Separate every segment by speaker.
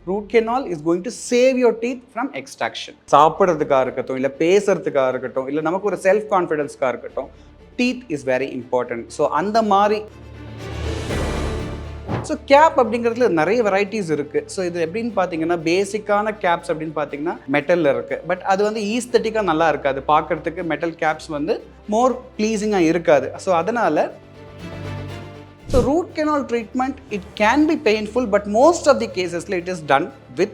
Speaker 1: root canal is going to save your teeth from extraction. சாப்பிட்றதுக்காக இருக்கட்டும், இல்லை பேசுறதுக்காக இருக்கட்டும், இல்லை நமக்கு ஒரு செல்ஃப் கான்ஃபிடென்ஸ்க்காக இருக்கட்டும், teeth is very important. So அந்த மாதிரி ஸோ கேப் அப்படிங்கிறதுல நிறைய வெரைட்டிஸ் இருக்குது. ஸோ இது எப்படின்னு பார்த்தீங்கன்னா, பேசிக்கான கேப்ஸ் அப்படின்னு பார்த்தீங்கன்னா மெட்டலில் இருக்குது. பட் அது வந்து ஈஸ்தட்டிக்காக நல்லா இருக்காது, பார்க்குறதுக்கு மெட்டல் கேப்ஸ் வந்து மோர் ப்ளீஸிங்காக இருக்காது. ஸோ அதனால் root canal treatment, it can be painful, but most of the cases it is done with,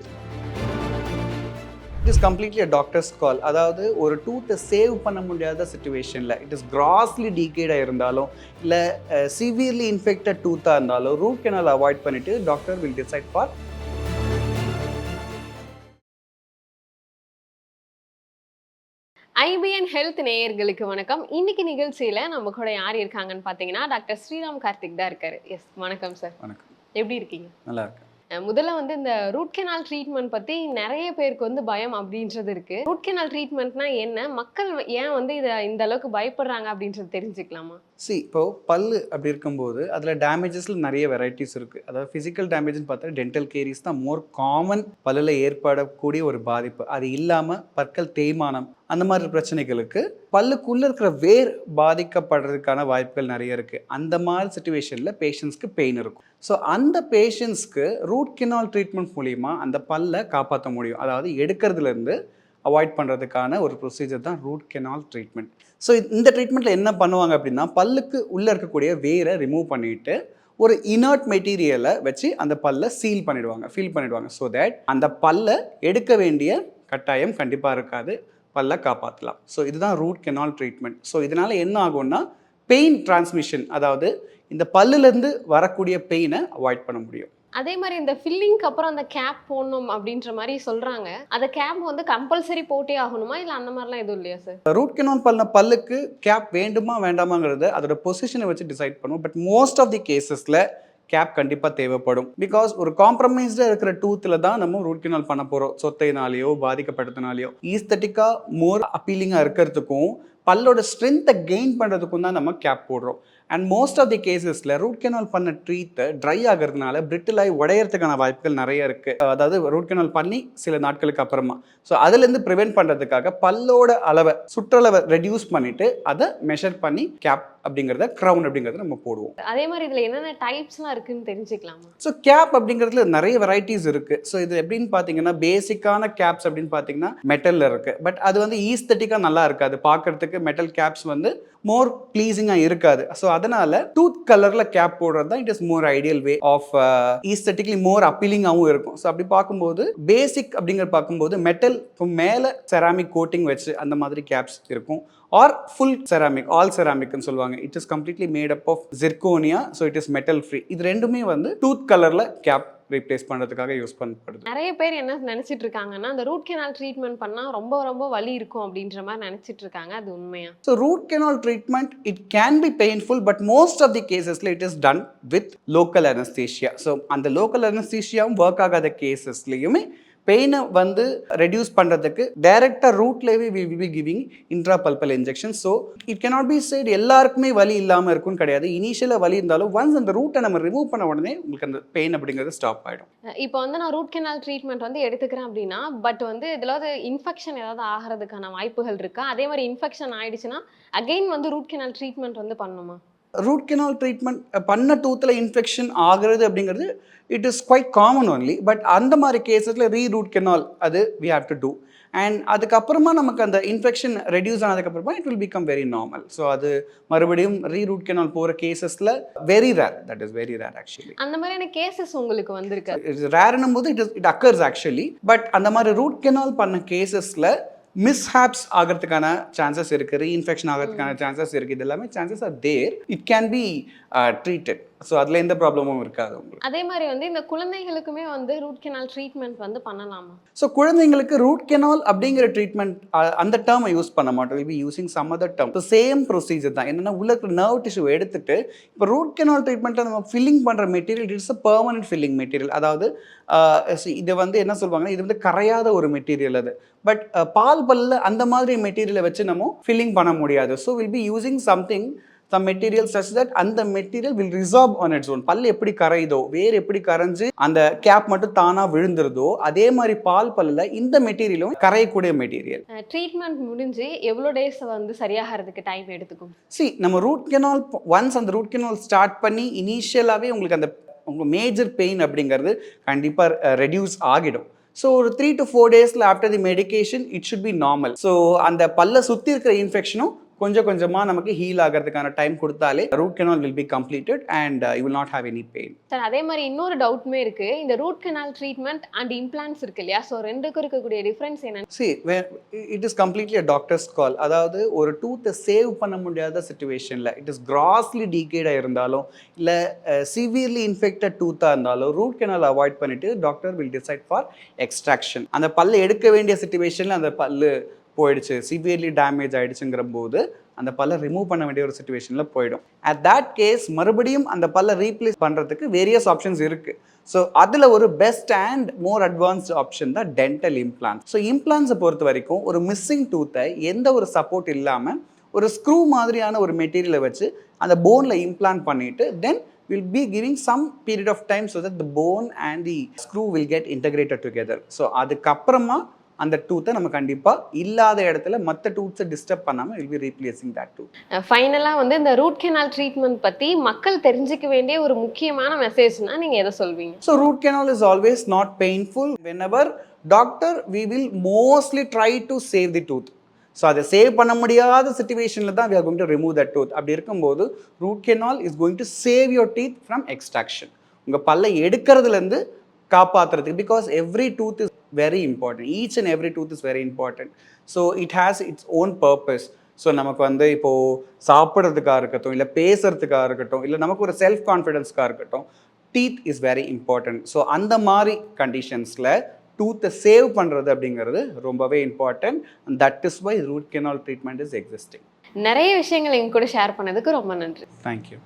Speaker 1: it is completely a doctor's call. அதாவது ஒரு டூத்தை சேவ் பண்ண முடியாத சிச்சுவேஷனில், இட் இஸ் கிராஸ்லி டீகேடாக இருந்தாலும் இல்லை சிவியர்லி இன்ஃபெக்டட் டூத்தாக இருந்தாலும் ரூட் கெனால் அவாய்ட் பண்ணிவிட்டு doctor will decide for.
Speaker 2: IBN health நேயர்களுக்கு வணக்கம். இன்னைக்கு நிகழ்ச்சியில நம்ம கூட யார் இருக்காங்கன்னு பார்த்தீங்கன்னா டாக்டர் ஸ்ரீராம் கார்த்திக் தான் இருக்காரு. எஸ், வணக்கம் சார்.
Speaker 1: வணக்கம்.
Speaker 2: எப்படி இருக்கீங்க?
Speaker 1: நல்லா இருக்கு.
Speaker 2: முதல்ல வந்து இந்த ரூட் கெனால் ட்ரீட்மெண்ட் பத்தி நிறைய பேருக்கு வந்து பயம் அப்படின்றது இருக்கு. ரூட் கெனால் ட்ரீட்மெண்ட்னா என்ன, மக்கள் ஏன் வந்து இதை இந்த அளவுக்கு பயப்படுறாங்க அப்படின்றது தெரிஞ்சுக்கலாமா?
Speaker 1: இப்போ பல்லு அப்படி இருக்கும்போது அதில் டேமேஜஸில் நிறைய வெரைட்டிஸ் இருக்குது. அதாவது ஃபிசிக்கல் டேமேஜ்னு பார்த்தா டென்டல் கேரிஸ் தான் மோர் காமன் பல்லில் ஏற்படக்கூடிய ஒரு பாதிப்பு. அது இல்லாமல் பற்கள் தேய்மானம் அந்த மாதிரி பிரச்சனைகளுக்கு பல்லுக்குள்ளே இருக்கிற வேர் பாதிக்கப்படுறதுக்கான வாய்ப்புகள் நிறைய இருக்குது. அந்த மாதிரி சுச்சுவேஷனில் பேஷண்ட்ஸ்க்கு பெயின் இருக்கும். ஸோ அந்த பேஷண்ட்ஸ்க்கு ரூட் கெனால் ட்ரீட்மெண்ட் மூலிமா அந்த பல்லை காப்பாற்ற முடியும். அதாவது எடுக்கிறதுலேருந்து அவாய்ட் பண்ணுறதுக்கான ஒரு ப்ரொசீஜர் தான் ரூட் கெனால் ட்ரீட்மெண்ட். ஸோ இந்த ட்ரீட்மெண்ட்டில் என்ன பண்ணுவாங்க அப்படின்னா, பல்லுக்கு உள்ளே இருக்கக்கூடிய வேரை ரிமூவ் பண்ணிவிட்டு ஒரு இனர்ட் மெட்டீரியலை வச்சு அந்த பல்லை ஃபீல் பண்ணிடுவாங்க. ஸோ தட் அந்த பல்லை எடுக்க வேண்டிய கட்டாயம் கண்டிப்பாக இருக்காது, பல்லை காப்பாற்றலாம். ஸோ இதுதான் ரூட் கெனால் ட்ரீட்மெண்ட். ஸோ இதனால் என்ன ஆகும்னா, பெயின் டிரான்ஸ்மிஷன், அதாவது இந்த பல்லுலேருந்து வரக்கூடிய பெயினை அவாய்ட் பண்ண முடியும்.
Speaker 2: அதே மாதிரி இந்த ஃபில்லிங்க்கு அப்புறம் அந்த கேப் போடணும் அப்படின்ற மாதிரி சொல்றாங்க. அந்த கேப் வந்து கம்பல்சரி போட்டே ஆகணுமா, இல்லை அந்த மாதிரிலாம் எதுவும் இல்லையா சார்?
Speaker 1: ரூட் கெனால் பண்ண பல்லுக்கு கேப் வேண்டுமா வேண்டாமாங்கிறது அதோட பொசிஷனை வச்சு டிசைட் பண்ணுவோம். பட் மோஸ்ட் ஆஃப் தி கேசஸில் கேப் கண்டிப்பாக தேவைப்படும். பிகாஸ் ஒரு காம்ப்ரமைஸ்டாக இருக்கிற டூத்தில் தான் நம்ம ரூட் கெனால் பண்ண போகிறோம். சொத்தைனாலேயோ பாதிக்கப்பட்டதுனாலையோ ஈஸ்தட்டிக்காக மோர் அப்பீலிங்காக இருக்கிறதுக்கும் பல்லோட ஸ்ட்ரென்த்தை கெயின் பண்ணுறதுக்கும் தான் நம்ம கேப் போடுறோம். அண்ட் மோஸ்ட் ஆஃப் தி கேசஸில் ரூட் கெனால் பண்ண ட்ரீத்தை ட்ரை ஆகிறதுனால பிரிட்டிலாகி உடையறதுக்கான வாய்ப்புகள் நிறைய இருக்குது. அதாவது ரூட் கெனால் பண்ணி சில நாட்களுக்கு அப்புறமா. ஸோ அதுலேருந்து ப்ரிவென்ட் பண்ணுறதுக்காக பல்லோட அளவை சுற்றளவை ரெடியூஸ் பண்ணிவிட்டு அதை மெஷர் பண்ணி கேப் அப்படிங்கிறத க்ரவுன் அப்படிங்கிறத நம்ம போடுவோம்.
Speaker 2: அதே மாதிரி இதில் என்னென்ன டைப்ஸ்லாம் இருக்குன்னு தெரிஞ்சுக்கலாமா?
Speaker 1: ஸோ கேப் அப்படிங்கிறதுல நிறைய வெரைட்டிஸ் இருக்குது. ஸோ இது எப்படின்னு பார்த்தீங்கன்னா, பேசிக்கான கேப்ஸ் அப்படின்னு பார்த்தீங்கன்னா மெட்டலில் இருக்குது. பட் அது வந்து ஈஸ்தட்டிக்காக நல்லா இருக்காது, பார்க்குறதுக்கு மெட்டல் கேப்ஸ் வந்து மோர் ப்ளீஸிங்காக இருக்காது. ஸோ அதனால டூத் கலரில் கேப் போடுறது தான் it is more ideal way of aesthetically more அப்பீலிங்காகவும் இருக்கும். ஸோ அப்படி பார்க்கும்போது பேசிக் அப்படிங்கிற பார்க்கும்போது மெட்டல் மேலே செராமிக் கோட்டிங் வச்சு அந்த மாதிரி கேப்ஸ் இருக்கும். ஆர் ஃபுல் செராமிக், ஆல் செராமிக்னு சொல்லுவாங்க. It is completely made up of zirconia. So it is metal free. இது ரெண்டுமே வந்து டூத் கலரில் கேப் ரீப்ளேஸ் பண்ணுறதுக்காக யூஸ் பண்ணப்படுது.
Speaker 2: நிறைய பேர் என்ன நினைச்சிட்டு இருக்காங்கன்னா, அந்த ரூட் கெனால் ட்ரீட்மெண்ட் பண்ணால் ரொம்ப ரொம்ப வலி இருக்கும் அப்படின்ற மாதிரி நினைச்சிட்டு இருக்காங்க. அது உண்மையா?
Speaker 1: So root canal treatment it can be painful, but most of the கேசஸில் it is done with local anaesthesia. So அந்த லோக்கல் அனஸ்தீஷியாவும் ஒர்க் ஆகாத கேசஸ்லையுமே பெயினை வந்து ரெடியூஸ் பண்ணுறதுக்கு டைரெக்டாக ரூட்லேயே we will be giving intrapulpal injection. So it cannot be said எல்லாருக்குமே வலி இல்லாமல் இருக்குன்னு கிடையாது. இனிஷியலாக வலி இருந்தாலும் ஒன்ஸ் அந்த ரூட்டை நம்ம ரிமூவ் பண்ண உடனே உங்களுக்கு அந்த பெயின் அப்படிங்கிறது ஸ்டாப் ஆகிடும்.
Speaker 2: இப்போ வந்து நான் ரூட் கெனால் ட்ரீட்மெண்ட் வந்து எடுத்துக்கிறேன் அப்படின்னா, பட் வந்து இதில் இன்ஃபெக்ஷன் ஏதாவது ஆகிறதுக்கான வாய்ப்புகள் இருக்கா? அதே மாதிரி இன்ஃபெக்ஷன் ஆயிடுச்சுன்னா அகெயின் வந்து ரூட் கெனால் ட்ரீட்மெண்ட் வந்து பண்ணணுமா?
Speaker 1: ரூட் கெனால் ட்ரீட்மெண்ட் பண்ண டூத்தில் இன்ஃபெக்ஷன் ஆகிறது அப்படிங்கிறது it is quite common only. But அந்த மாதிரி கேஸஸில் ரூட் கெனால் அது we have to do. And அதுக்கப்புறமா நமக்கு அந்த இன்ஃபெக்ஷன் ரெடியூஸ் ஆனதுக்கப்புறமா it will become very normal. So அது மறுபடியும் ரூட் கெனால் போகிற கேசஸில் very rare, that is very rare actually.
Speaker 2: அந்த மாதிரியான கேசஸ் உங்களுக்கு வந்திருக்கு?
Speaker 1: இட்ஸ் ரேர்னும் போது இட் அக்கர்ஸ் ஆக்சுவலி. பட் அந்த மாதிரி ரூட் கெனால் பண்ண கேசஸில் மிஸ்ஹாப்ஸ் ஆகிறதுக்கான சான்சஸ் இருக்குது, ரீஇன்ஃபெக்ஷன் ஆகிறதுக்கான சான்சஸ் இருக்குது. இது எல்லாமே chances are there. It can be treated. So அதில் எந்த ப்ராப்ளமும் இருக்காது உங்களுக்கு.
Speaker 2: அதே மாதிரி வந்து இந்த குழந்தைகளுக்குமே வந்து ரூட் கெனால் ட்ரீட்மெண்ட் வந்து பண்ணலாமா?
Speaker 1: ஸோ குழந்தைங்களுக்கு ரூட் கெனால் அப்படிங்கிற ட்ரீட்மெண்ட் அந்த டேர்மை யூஸ் பண்ண மாட்டோம். Will be using some other term. So same procedure தான். என்னென்னா உள்ள நர்வ் டிஷ்யூ எடுத்துட்டு இப்போ ரூட் கெனால் ட்ரீட்மெண்ட்டில் நம்ம ஃபில்லிங் பண்ணுற material it's a permanent filling material. அதாவது இதை வந்து என்ன சொல்லுவாங்கன்னா, இது வந்து கரையாத ஒரு மெட்டீரியல் அது. பட் பால் பல்ல அந்த மாதிரி மெட்டீரியலை வச்சு நம்ம ஃபில்லிங் பண்ண முடியாது. So will be using something some material such that அந்த material will resorb on its own. பல் எப்படி கரையுதோ, வேர் எப்படி கரைஞ்சு அந்த கேப் மட்டும் தானா விழுந்துருதோ, அதே மாதிரி பால் பல்லுல இந்த மெட்டீரியலும் கரையக்கூடிய மெட்டீரியல்.
Speaker 2: ட்ரீட்மெண்ட் முடிஞ்சு எவ்வளோ டேஸ் வந்து சரியாகிறதுக்கு டைம் எடுத்துக்கும்?
Speaker 1: நம்ம ரூட் கெனால் ஒன்ஸ் அந்த ரூட் கெனால் ஸ்டார்ட் பண்ணி இனிஷியலாகவே உங்களுக்கு அந்த உங்கள் மேஜர் பெயின் அப்படிங்கிறது கண்டிப்பாக ரெடியூஸ் ஆகிடும். ஸோ ஒரு 3 to 4 டேஸில் after the medication it should be normal. So அந்த பல்ல சுற்றி இருக்கிற இன்ஃபெக்ஷனும் கொஞ்சம் கொஞ்சமாக நமக்கு ஹீல் ஆகிறதுக்கான டைம் கொடுத்தாலே root canal will be completed and you will not have any pain.
Speaker 2: Sir அதே மாதிரி இன்னொரு டவுட்மே இருக்கு, இந்த root canal treatment and implants இருக்கு இல்லையா, ஸோ ரெண்டுக்கும் இருக்கக்கூடிய டிஃபரன்ஸ் என்ன?
Speaker 1: It is completely uh doctor's call. அதாவது ஒரு டூத்தை சேவ் பண்ண முடியாத சுச்சுவேஷனில் இட் இஸ் கிராஸ்லி டீகேடாக இருந்தாலும் இல்லை சிவியர்லி இன்ஃபெக்டட் டூத்தாக இருந்தாலும் ரூட் கெனால் அவாய்ட் பண்ணிட்டு doctor will decide for extraction. அந்த பல்லை எடுக்க வேண்டிய சுச்சுவேஷனில் அந்த பல்லு போயிடுச்சு, சிவியர்லி டேமேஜ் ஆகிடுச்சுங்கிற போது அந்த பல்லை ரிமூவ் பண்ண வேண்டிய ஒரு சுச்சுவேஷனில் போயிடும். அட் தட் கேஸ் மறுபடியும் அந்த பல்லை ரீப்ளேஸ் பண்ணுறதுக்கு வேரியஸ் ஆப்ஷன்ஸ் இருக்குது. ஸோ அதில் ஒரு best and more advanced option தான் டென்டல் இம்ப்ளான்ட். ஸோ இம்ப்ளான்ஸை பொறுத்த வரைக்கும் ஒரு மிஸ்ஸிங் டூத்தை எந்த ஒரு சப்போர்ட் இல்லாமல் ஒரு ஸ்க்ரூ மாதிரியான ஒரு மெட்டீரியலை வச்சு அந்த போனில் இம்ப்ளான்ட் பண்ணிவிட்டு தென் will be giving some period of time so that the bone and the screw will get integrated together. So அதுக்கப்புறமா அந்த டூத்தை நம்ம கண்டிப்பாக இல்லாத இடத்துல மற்ற டூத்ஸை டிஸ்டர்ப் பண்ணாமல் will be replacing that tooth.
Speaker 2: ஃபைனலாக வந்து இந்த ரூட் கெனால் ட்ரீட்மெண்ட் பற்றி மக்கள் தெரிஞ்சுக்க வேண்டிய ஒரு முக்கியமான மெசேஜ்னா நீங்கள் எதை சொல்வீங்க?
Speaker 1: So root canal is always not painful. Whenever doctor we will mostly try to save the tooth. So அதை சேவ் பண்ண முடியாத சுச்சுவேஷனில் தான் we are going to remove that tooth. அப்படி இருக்கும்போது root canal is going to save your teeth from extraction. உங்கள் பல்லை எடுக்கிறதுலேருந்து காப்பாற்றுறதுக்கு, because every tooth is very important. Each and every tooth is very important. So it has its own purpose. So நமக்கு வந்து இப்போது சாப்பிட்றதுக்காக இருக்கட்டும், இல்லை பேசுறதுக்காக இருக்கட்டும், இல்லை நமக்கு ஒரு செல்ஃப் கான்ஃபிடென்ஸ்க்காக இருக்கட்டும், teeth is very important. So அந்த மாதிரி கண்டிஷன்ஸில் டூத்தை சேவ் பண்ணுறது அப்படிங்கிறது ரொம்பவே important. And that is why root canal treatment is existing.
Speaker 2: நிறைய விஷயங்கள் எங்க கூட ஷேர் பண்ணதுக்கு ரொம்ப நன்றி.
Speaker 1: தேங்க்யூ.